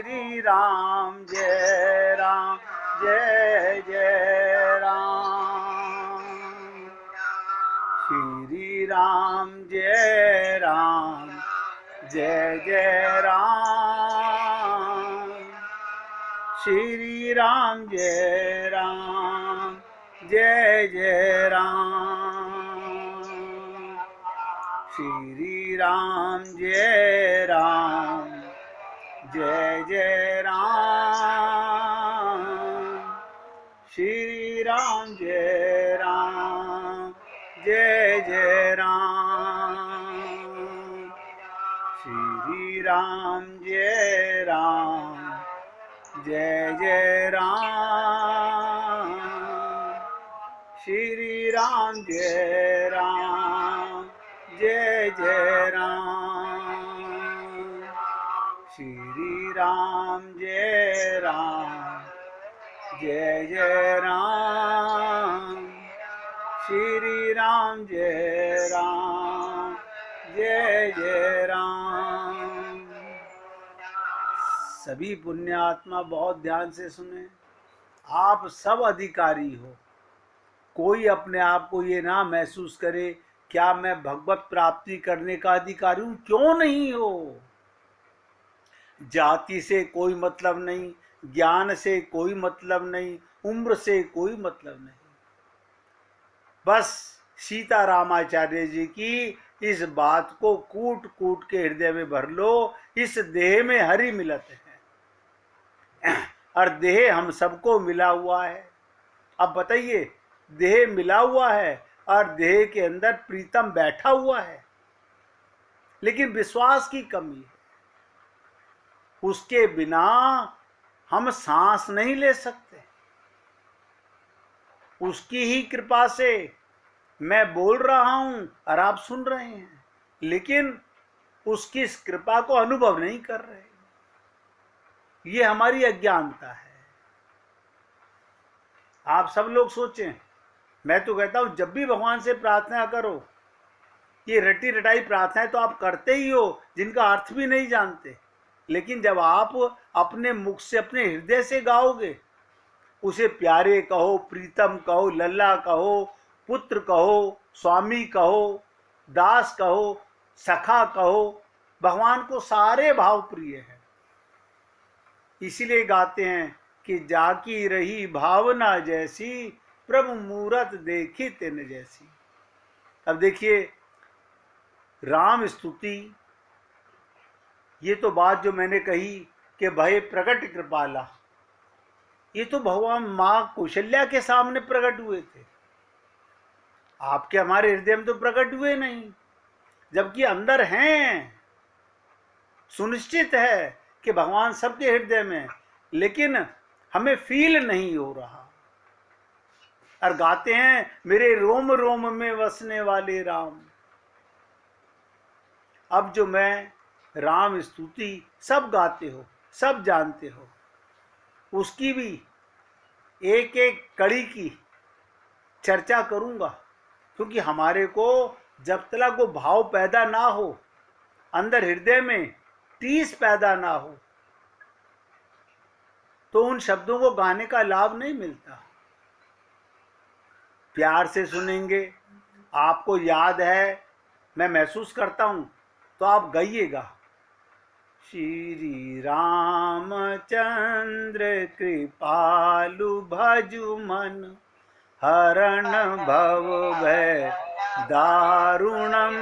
श्री राम जय राम जय जय राम। श्री राम जय राम जय जय राम। श्री राम जय राम जय जय राम। श्री राम जय राम जय जय राम। श्री राम जय राम जय जय राम। श्री राम जय राम जय जय राम। श्री राम जय राम जय जय राम। श्री राम जय राम जय जय राम। श्री राम जय राम जय जय राम। सभी पुण्यात्मा बहुत ध्यान से सुने। आप सब अधिकारी हो। कोई अपने आप को ये ना महसूस करे क्या मैं भगवत प्राप्ति करने का अधिकारी हूं। क्यों नहीं हो। जाति से कोई मतलब नहीं, ज्ञान से कोई मतलब नहीं, उम्र से कोई मतलब नहीं। बस सीता रामाचार्य जी की इस बात को कूट कूट के हृदय में भर लो। इस देह में हरि मिलत है और देह हम सबको मिला हुआ है। अब बताइए, देह मिला हुआ है और देह के अंदर प्रीतम बैठा हुआ है, लेकिन विश्वास की कमी है। उसके बिना हम सांस नहीं ले सकते। उसकी ही कृपा से मैं बोल रहा हूं और आप सुन रहे हैं, लेकिन उसकी इस कृपा को अनुभव नहीं कर रहे। ये हमारी अज्ञानता है। आप सब लोग सोचें, मैं तो कहता हूं जब भी भगवान से प्रार्थना करो, ये रटी रटाई प्रार्थनाएं तो आप करते ही हो जिनका अर्थ भी नहीं जानते, लेकिन जब आप अपने मुख से अपने हृदय से गाओगे, उसे प्यारे कहो, प्रीतम कहो, लल्ला कहो, पुत्र कहो, स्वामी कहो, दास कहो, सखा कहो, भगवान को सारे भाव प्रिय हैं। इसीलिए गाते हैं कि जाकी रही भावना जैसी, प्रभु मूरत देखी तिन जैसी। अब देखिए, राम स्तुति, ये तो बात जो मैंने कही कि भय प्रकट कृपाला, ये तो भगवान मां कौशल्या के सामने प्रकट हुए थे। आपके हमारे हृदय में तो प्रकट हुए नहीं, जबकि अंदर हैं। सुनिश्चित है कि भगवान सबके हृदय में, लेकिन हमें फील नहीं हो रहा। और गाते हैं मेरे रोम रोम में वसने वाले राम। अब जो मैं राम स्तुति सब गाते हो, सब जानते हो, उसकी भी एक एक कड़ी की चर्चा करूंगा, क्योंकि हमारे को जब तक वो भाव पैदा ना हो, अंदर हृदय में टीस पैदा ना हो, तो उन शब्दों को गाने का लाभ नहीं मिलता। प्यार से सुनेंगे, आपको याद है, मैं महसूस करता हूं, तो आप गाइएगा। श्री रामचंद्र कृपालु भजु मन, हरण भव भय दारुणम,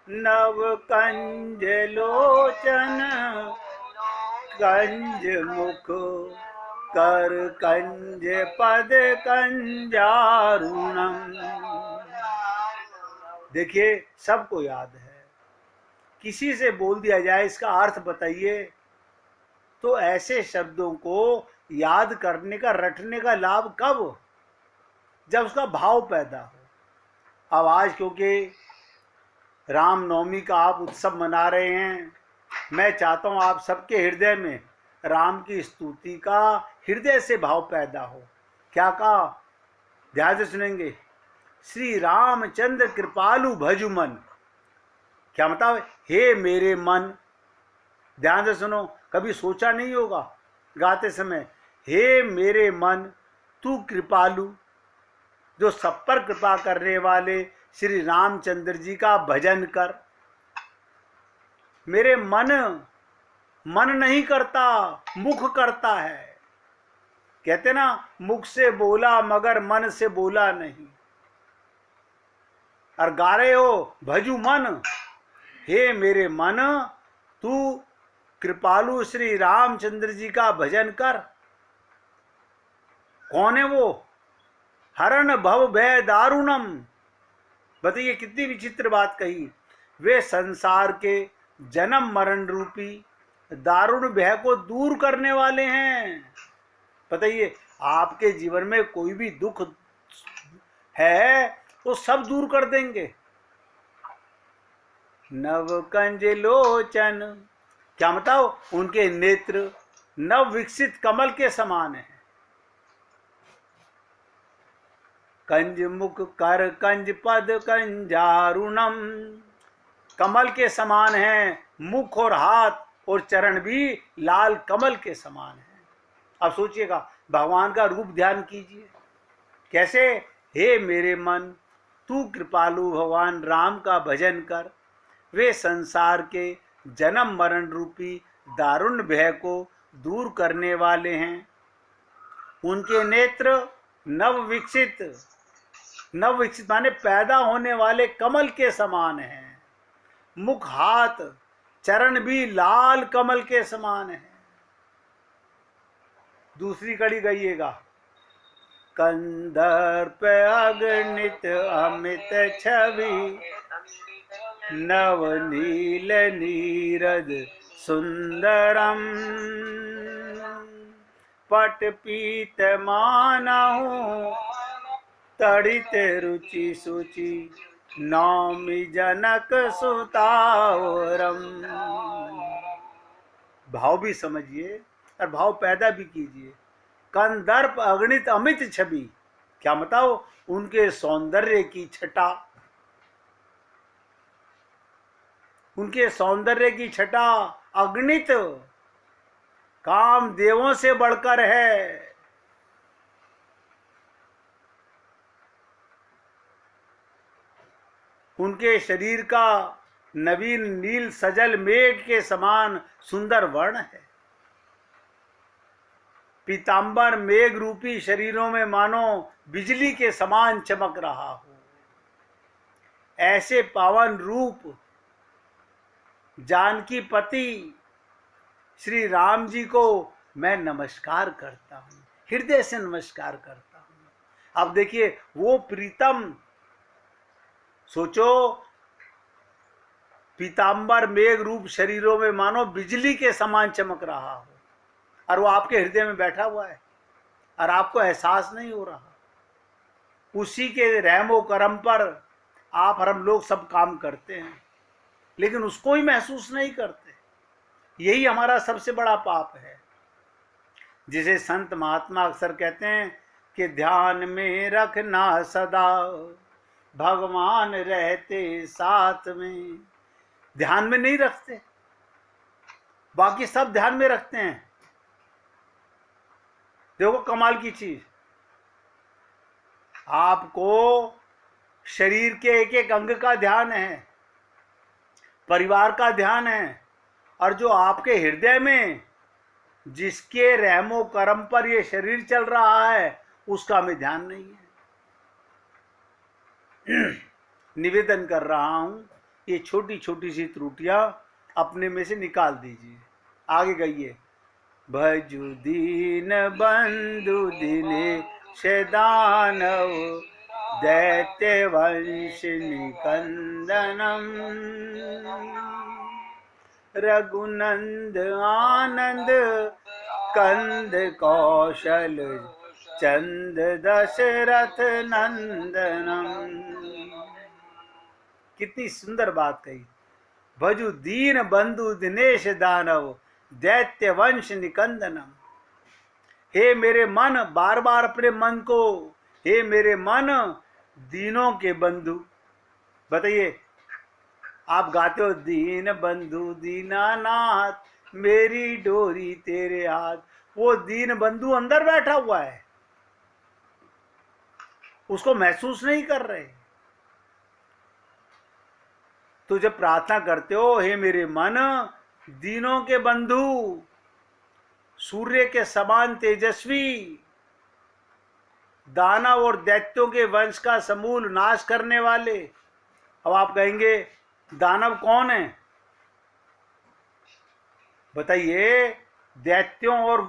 नव कंज लोचन कंज मुख, कर कंज पद कंजारुणम। देखिए, सबको याद है। किसी से बोल दिया जाए इसका अर्थ बताइए, तो ऐसे शब्दों को याद करने का, रटने का लाभ कब? जब उसका भाव पैदा हो। अब आज क्योंकि रामनवमी का आप उत्सव मना रहे हैं, मैं चाहता हूं आप सबके हृदय में राम की स्तुति का हृदय से भाव पैदा हो। क्या कहा? ध्यान से सुनेंगे। श्री रामचंद्र कृपालु भजु मन। क्या मतलब? हे मेरे मन, ध्यान से सुनो, कभी सोचा नहीं होगा गाते समय, हे मेरे मन तू कृपालु, जो सब पर कृपा करने वाले श्री रामचंद्र जी का भजन कर। मेरे मन नहीं करता, मुख करता है। कहते ना, मुख से बोला मगर मन से बोला नहीं। और गा रहे हो भजू मन, हे मेरे मन तू कृपालु श्री रामचंद्र जी का भजन कर। कौन है वो? हरण भव भय दारुणम। बताइए कितनी विचित्र बात कही। वे संसार के जन्म मरण रूपी दारुण भय को दूर करने वाले हैं। बताइए, आपके जीवन में कोई भी दुख है तो सब दूर कर देंगे। नव कंज लोचन, क्या बताओ, उनके नेत्र नव विकसित कमल के समान है। कंज मुख कर कंज पद कंजारुणम, कमल के समान है मुख और हाथ, और चरण भी लाल कमल के समान है। अब सोचिएगा, भगवान का रूप ध्यान कीजिए। कैसे? हे मेरे मन तू कृपालु भगवान राम का भजन कर। वे संसार के जन्म मरण रूपी दारुण भय को दूर करने वाले हैं। उनके नेत्र नव विकसित माने पैदा होने वाले कमल के समान हैं। मुख हाथ चरण भी लाल कमल के समान है। दूसरी कड़ी गाइएगा। कंदर्प अगणित अमित छवि, नव नील नीरद सुंदरम, पट पीत मानहु तड़ित रुचि सुचि, नौमि जनक सुतावरम। भाव भी समझिए और भाव पैदा भी कीजिए। कंदर्प अगणित अमित छवि, क्या बताओ, उनके सौंदर्य की छटा, उनके सौंदर्य की छटा अगणित, काम देवों से बढ़कर है। उनके शरीर का नवीन नील सजल मेघ के समान सुंदर वर्ण है। पीतांबर मेघ रूपी शरीरों में मानो बिजली के समान चमक रहा हो। ऐसे पावन रूप जानकी पति श्री राम जी को मैं नमस्कार करता हूं, हृदय से नमस्कार करता हूं। अब देखिए वो प्रीतम, सोचो, पीतांबर मेघ रूप शरीरों में मानो बिजली के समान चमक रहा हो, और वो आपके हृदय में बैठा हुआ है और आपको एहसास नहीं हो रहा। उसी के रहमो करम पर आप और हम लोग सब काम करते हैं, लेकिन उसको ही महसूस नहीं करते। यही हमारा सबसे बड़ा पाप है, जिसे संत महात्मा अक्सर कहते हैं कि ध्यान में रखना सदा भगवान रहते साथ में। ध्यान में नहीं रखते, बाकी सब ध्यान में रखते हैं। देखो कमाल की चीज, आपको शरीर के एक एक अंग का ध्यान है, परिवार का ध्यान है, और जो आपके हृदय में जिसके रहमो करम पर ये शरीर चल रहा है उसका हमें ध्यान नहीं है। निवेदन कर रहा हूं, ये छोटी छोटी सी त्रुटियां अपने में से निकाल दीजिए। आगे गाइए। भजु दीन बंधु दिनेश दानव, दैत्य वंश निकंदनम, रघुनंद आनंद कंद कौशल, चंद दशरथ नंदनम। कितनी सुंदर बात कही। भजु दीन बंधु दिनेश दानव, दैत्य वंश निकंदनम। हे मेरे मन, बार बार अपने मन को, हे मेरे मन दीनों के बंधु। बताइए, आप गाते हो दीन बंधु दीनानाथ, मेरी डोरी तेरे हाथ। वो दीन बंधु अंदर बैठा हुआ है, उसको महसूस नहीं कर रहे। तो जब प्रार्थना करते हो, हे मेरे मन, दीनों के बंधु, सूर्य के समान तेजस्वी, दानव और दैत्यों के वंश का समूल नाश करने वाले। अब आप कहेंगे दानव कौन है? बताइए, दैत्यों और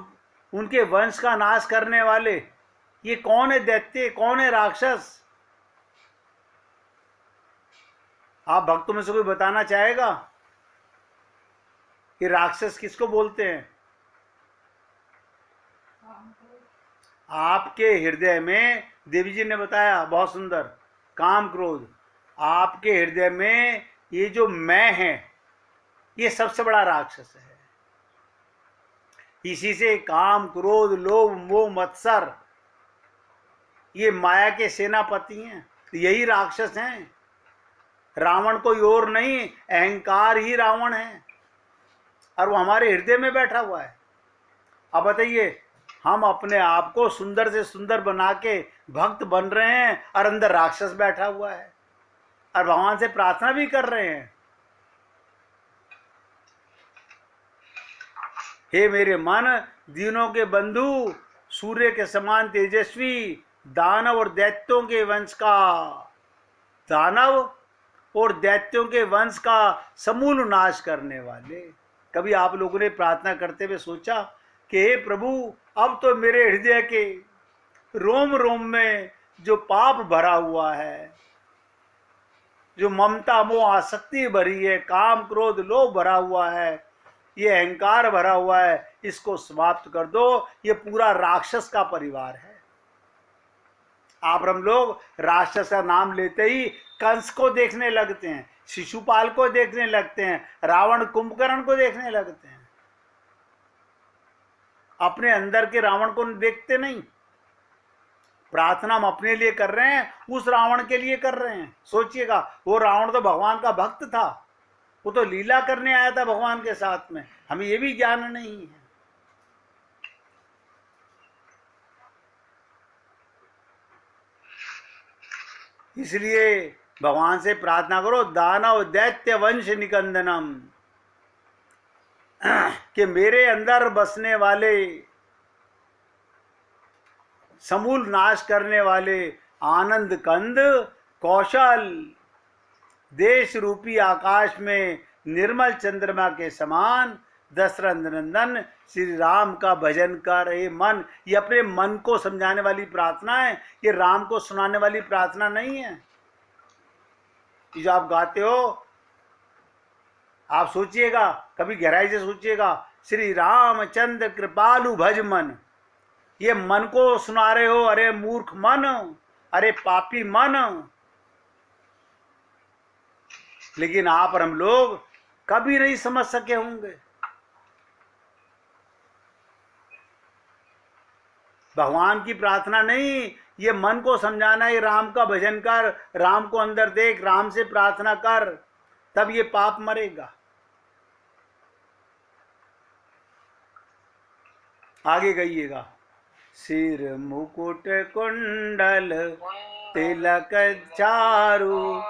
उनके वंश का नाश करने वाले, ये कौन है दैत्य, कौन है राक्षस? आप भक्तों में से कोई बताना चाहेगा कि राक्षस किसको बोलते हैं? आपके हृदय में, देवी जी ने बताया बहुत सुंदर, काम क्रोध। आपके हृदय में ये जो मैं है, ये सबसे बड़ा राक्षस है। इसी से काम क्रोध लोभ मोह मत्सर, ये माया के सेनापति हैं, यही राक्षस हैं। रावण कोई और नहीं, अहंकार ही रावण है, और वो हमारे हृदय में बैठा हुआ है। अब बताइए, हम अपने आप को सुंदर से सुंदर बना के भक्त बन रहे हैं, और अंदर राक्षस बैठा हुआ है, और भगवान से प्रार्थना भी कर रहे हैं, हे मेरे मन, दीनों के बंधु, सूर्य के समान तेजस्वी, दानव और दैत्यों के वंश का, दानव और दैत्यों के वंश का समूल नाश करने वाले। कभी आप लोगों ने प्रार्थना करते हुए सोचा कि हे प्रभु, अब तो मेरे हृदय के रोम रोम में जो पाप भरा हुआ है, जो ममता मोह आसक्ति भरी है, काम क्रोध लोभ भरा हुआ है, ये अहंकार भरा हुआ है, इसको समाप्त कर दो। ये पूरा राक्षस का परिवार है। आप हम लोग राक्षस का नाम लेते ही कंस को देखने लगते हैं, शिशुपाल को देखने लगते हैं, रावण कुंभकर्ण को देखने लगते हैं, अपने अंदर के रावण को देखते नहीं। प्रार्थना हम अपने लिए कर रहे हैं, उस रावण के लिए कर रहे हैं। सोचिएगा, वो रावण तो भगवान का भक्त था, वो तो लीला करने आया था भगवान के साथ में, हमें ये भी ज्ञान नहीं है। इसलिए भगवान से प्रार्थना करो, दानव दैत्य वंश निकंदनम, कि मेरे अंदर बसने वाले, समूल नाश करने वाले आनंद कंद कौशल, देश रूपी आकाश में निर्मल चंद्रमा के समान दशरथ नंदन श्री राम का भजन कर रहे मन। ये अपने मन को समझाने वाली प्रार्थना है, ये राम को सुनाने वाली प्रार्थना नहीं है। जो आप गाते हो, आप सोचिएगा, कभी गहराई से सोचिएगा, श्री रामचंद्र कृपालु भज मन, ये मन को सुना रहे हो। अरे मूर्ख मन, अरे पापी मन। लेकिन आप और हम लोग कभी नहीं समझ सके होंगे। भगवान की प्रार्थना नहीं, ये मन को समझाना है, राम का भजन कर, राम को अंदर देख, राम से प्रार्थना कर, तब ये पाप मरेगा। आगे कहिएगा, सिर मुकुट कुंडल तिलक चारु,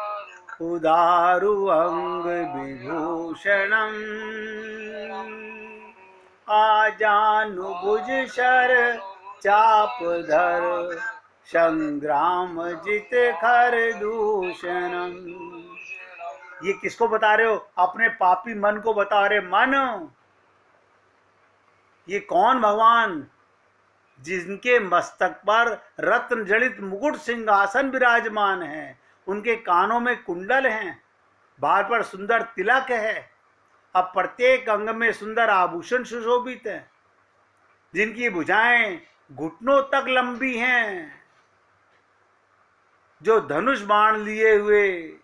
उदारु अंग विभूषणम, आजानु भुज शर चाप धर, संग्राम जित खर दूषणम। ये किसको बता रहे हो? अपने पापी मन को बता रहे। मन, ये कौन भगवान? जिनके मस्तक पर रत्न जड़ित मुकुट सिंहासन विराजमान है, उनके कानों में कुंडल हैं, बार पर सुंदर तिलक है, अब प्रत्येक अंग में सुंदर आभूषण सुशोभित है, जिनकी भुजाएं घुटनों तक लंबी हैं, जो धनुष बाण लिए हुए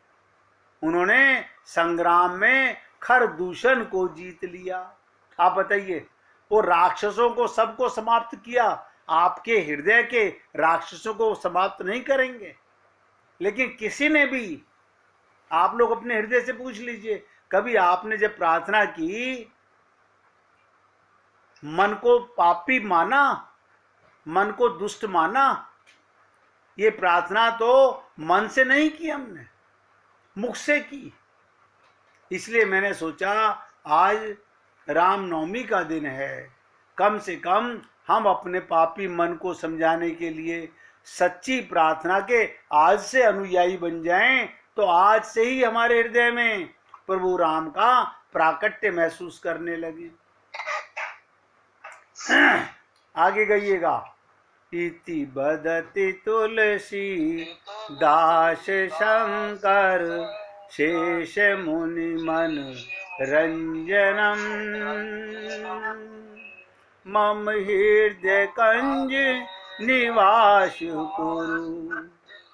उन्होंने संग्राम में खर दूषण को जीत लिया। आप बताइए, वो राक्षसों को सबको समाप्त किया, आपके हृदय के राक्षसों को समाप्त नहीं करेंगे। लेकिन किसी ने भी, आप लोग अपने हृदय से पूछ लीजिए, कभी आपने जब प्रार्थना की मन को पापी माना, मन को दुष्ट माना। ये प्रार्थना तो मन से नहीं की हमने, मुख से की। इसलिए मैंने सोचा आज रामनवमी का दिन है, कम से कम हम अपने पापी मन को समझाने के लिए सच्ची प्रार्थना के आज से अनुयायी बन जाएं, तो आज से ही हमारे हृदय में प्रभु राम का प्राकट्य महसूस करने लगे। आगे गइएगा। इति बदति तुलसी दास शंकर शेष मुनि मन रंजनम मम हृदय कंज निवास कुरु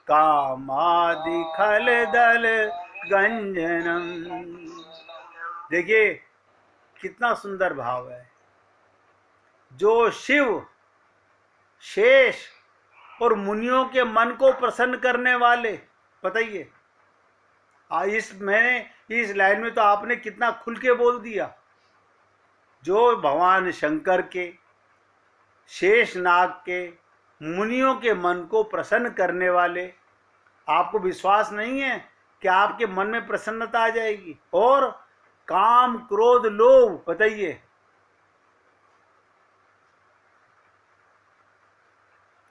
कामादि खल दल गंजनम। देखिए कितना सुंदर भाव है। जो शिव, शेष और मुनियों के मन को प्रसन्न करने वाले, बताइए इस लाइन में तो आपने कितना खुल के बोल दिया। जो भगवान शंकर के, शेष नाग के, मुनियों के मन को प्रसन्न करने वाले, आपको विश्वास नहीं है कि आपके मन में प्रसन्नता आ जाएगी। और काम क्रोध लोभ, बताइए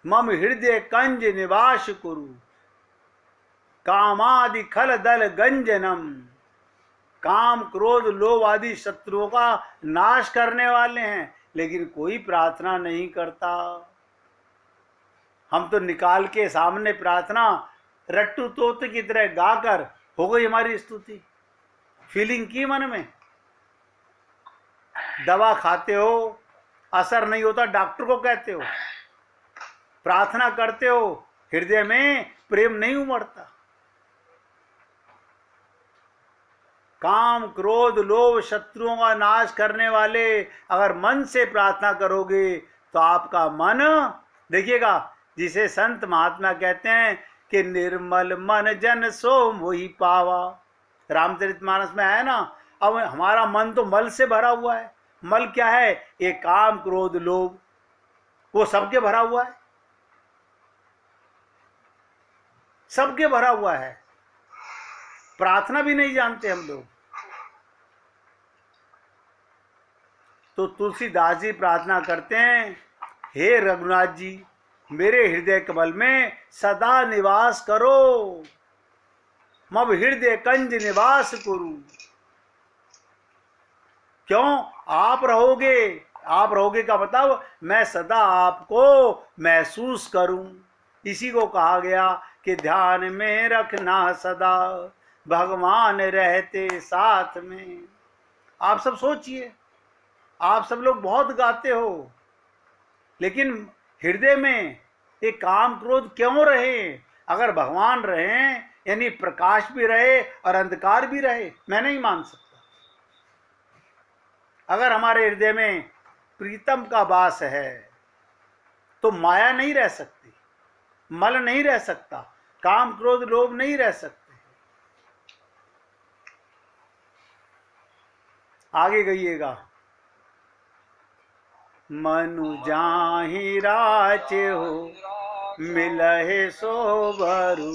मम हृदय कंज निवास कुरु कामादि खल दल गंजनम। काम क्रोध लोभ आदि शत्रुओं का नाश करने वाले हैं, लेकिन कोई प्रार्थना नहीं करता। हम तो निकाल के सामने प्रार्थना रट्टू तोते की तरह गाकर हो गई हमारी स्तुति, फीलिंग की मन में। दवा खाते हो, असर नहीं होता, डॉक्टर को कहते हो। प्रार्थना करते हो, हृदय में प्रेम नहीं उमड़ता। काम क्रोध लोभ शत्रुओं का नाश करने वाले अगर मन से प्रार्थना करोगे तो आपका मन, देखिएगा जिसे संत महात्मा कहते हैं कि निर्मल मन जन सो मोहि पावा, रामचरितमानस में है ना। अब हमारा मन तो मल से भरा हुआ है। मल क्या है? ये काम क्रोध लोभ, वो सबके भरा हुआ है, सबके भरा हुआ है। प्रार्थना भी नहीं जानते हम लोग। तो तुलसीदास जी प्रार्थना करते हैं, हे रघुनाथ जी मेरे हृदय कमल में सदा निवास करो, मम हृदय कंज निवास कुरु। क्यों? आप रहोगे, आप रहोगे का मतलब मैं सदा आपको महसूस करूं। इसी को कहा गया कि ध्यान में रखना सदा भगवान रहते साथ में। आप सब सोचिए, आप सब लोग बहुत गाते हो, लेकिन हृदय में ये काम क्रोध क्यों रहे? अगर भगवान रहे यानी प्रकाश भी रहे और अंधकार भी रहे, मैं नहीं मान सकता। अगर हमारे हृदय में प्रीतम का वास है तो माया नहीं रह सकती, मल नहीं रह सकता, काम क्रोध लोभ नहीं रह सकते। आगे गइएगा। मनु जाहि राच हो मिलहे सोबरु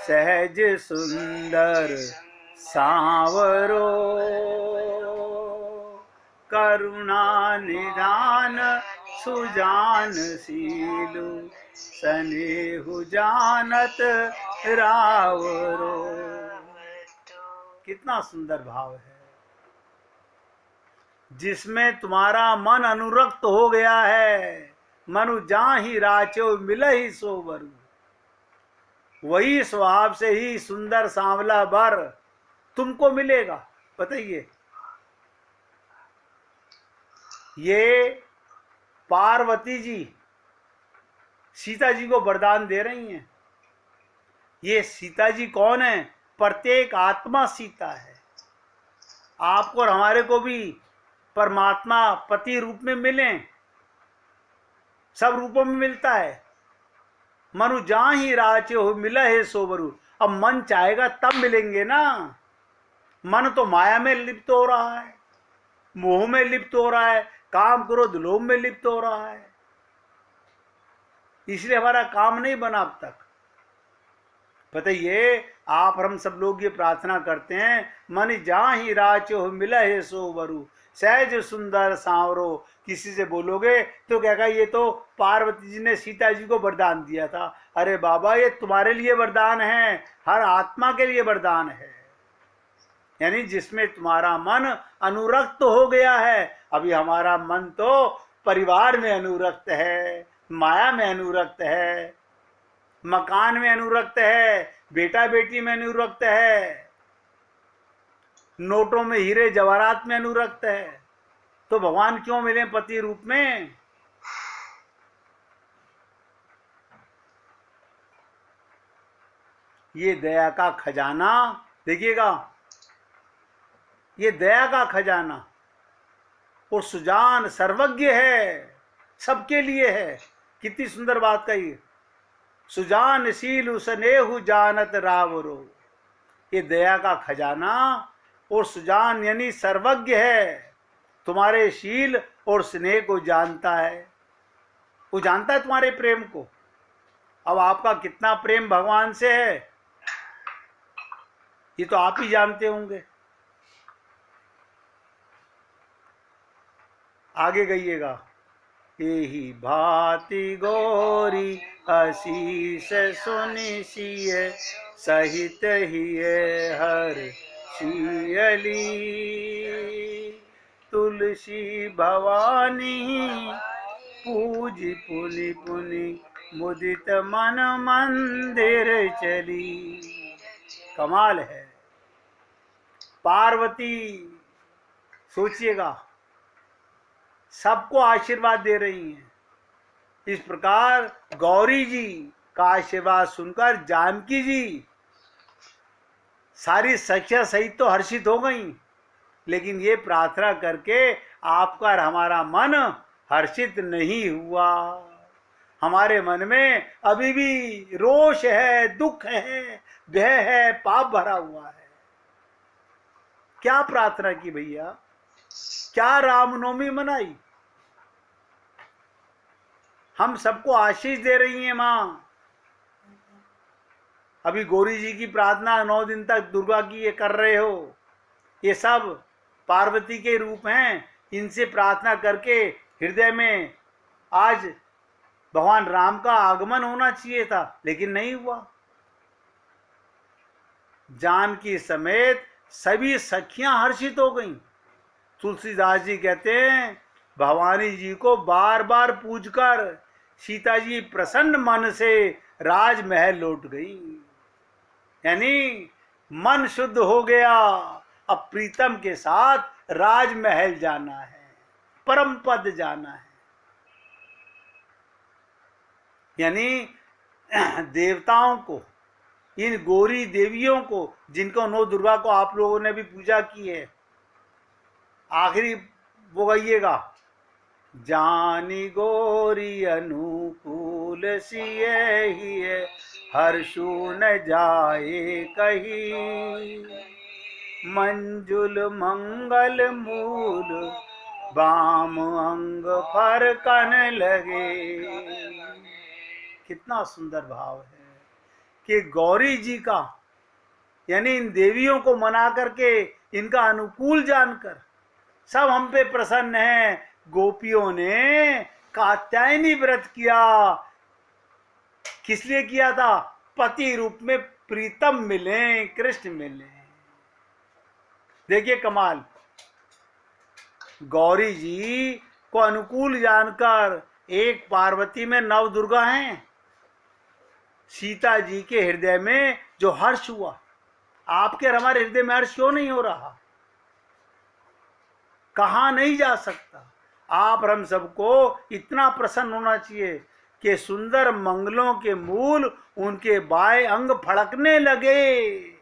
सहज सुंदर सांवरो करुणा निधान सुजानशीलु स्नेहु जानत रावरो। कितना सुंदर भाव है, जिसमें तुम्हारा मन अनुरक्त हो गया है। मनु जाहि राचो मिलहि सोबरु, वही स्वभाव से ही सुंदर सांवला वर तुमको मिलेगा। बताइए, ये पार्वती जी सीता जी को वरदान दे रही हैं। ये सीता जी कौन है? प्रत्येक आत्मा सीता है। आपको और हमारे को भी परमात्मा पति रूप में मिले, सब रूपों में मिलता है। मनु जाहि राचे हो मिला है सोबरु। अब मन चाहेगा तब मिलेंगे ना, मन तो माया में लिप्त हो रहा है। मोह में लिप्त हो रहा है, काम क्रोध लोभ में लिप्त हो रहा है, इसलिए हमारा काम नहीं बना अब तक। बताइए, आप और हम सब लोग ये प्रार्थना करते हैं, मन जहाँ ही राचो मिला है सो वरु, सहज सुंदर सांवरो। किसी से बोलोगे तो कहेगा ये तो पार्वती जी ने सीता जी को वरदान दिया था। अरे बाबा, ये तुम्हारे लिए वरदान है, हर आत्मा के लिए वरदान है। यानी जिसमें तुम्हारा मन अनुरक्त हो गया है। अभी हमारा मन तो परिवार में अनुरक्त है, माया में अनुरक्त है, मकान में अनुरक्त है, बेटा बेटी में अनुरक्त है, नोटों में हीरे जवाहरात में अनुरक्त है। तो भगवान क्यों मिले पति रूप में? ये दया का खजाना देखिएगा, ये दया का खजाना और सुजान सर्वज्ञ है, सबके लिए है। कितनी सुंदर बात कही, सुजान शील स्नेहु जानत रावरो। ये दया का खजाना और सुजान यानी सर्वज्ञ है, तुम्हारे शील और स्नेह को जानता है, वो जानता है तुम्हारे प्रेम को। अब आपका कितना प्रेम भगवान से है ये तो आप ही जानते होंगे। आगे गइएगा, यही भांति गौरी आशीष सुनि सिय सहित ही हर शियली, तुलसी भवानी पूज पुनि पुनि मुदित मन मंदिर चली। कमाल है। पार्वती सोचिएगा, सबको आशीर्वाद दे रही हैं। इस प्रकार गौरी जी का आशीर्वाद सुनकर जानकी जी सारी सखियां सहित तो हर्षित हो गई, लेकिन ये प्रार्थना करके आपका और हमारा मन हर्षित नहीं हुआ। हमारे मन में अभी भी रोष है, दुख है, भय है, पाप भरा हुआ है। क्या प्रार्थना की भैया, क्या रामनवमी मनाई? हम सबको आशीष दे रही हैं माँ। अभी गौरी जी की प्रार्थना 9 दिन तक दुर्गा की ये कर रहे हो, ये सब पार्वती के रूप हैं। इनसे प्रार्थना करके हृदय में आज भगवान राम का आगमन होना चाहिए था, लेकिन नहीं हुआ। जानकी समेत सभी सखियां हर्षित हो गईं। तुलसीदास जी कहते हैं, भवानी जी को बार बार पूजकर सीता जी प्रसन्न मन से राजमहल लौट गई। यानी मन शुद्ध हो गया, अब प्रीतम के साथ राजमहल जाना है, परम पद जाना है। यानी देवताओं को, इन गौरी देवियों को, जिनको 9 दुर्गा को आप लोगों ने भी पूजा की है, आखिरी वो गाइएगा, जानी गौरी अनुकूल सिए ही हर्षु न जाए कही, मंजुल मंगल मूल बाम अंग फरकन लगे। कितना सुंदर भाव है कि गौरी जी का, यानी इन देवियों को मना करके, इनका अनुकूल जानकर सब हम पे प्रसन्न हैं। गोपियों ने कात्यायनी व्रत किया, किस लिए किया था? पति रूप में प्रीतम मिले, कृष्ण मिले। देखिए कमाल, गौरी जी को अनुकूल जानकर, एक पार्वती में 9 दुर्गा हैं। सीता जी के हृदय में जो हर्ष हुआ, आपके और हमारे हृदय में हर्ष क्यों नहीं हो रहा? कहा नहीं जा सकता। आप और हम सबको इतना प्रसन्न होना चाहिए कि सुंदर मंगलों के मूल उनके बाएं अंग फड़कने लगे।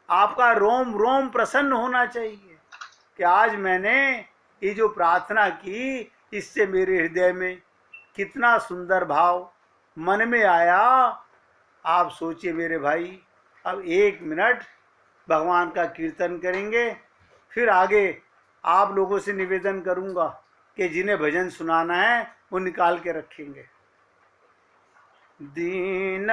आपका रोम रोम प्रसन्न होना चाहिए कि आज मैंने ये जो प्रार्थना की, इससे मेरे हृदय में कितना सुंदर भाव मन में आया। आप सोचिए मेरे भाई, अब 1 मिनट भगवान का कीर्तन करेंगे, फिर आगे आप लोगों से निवेदन करूंगा कि जिन्हें भजन सुनाना है वो निकाल के रखेंगे। दीन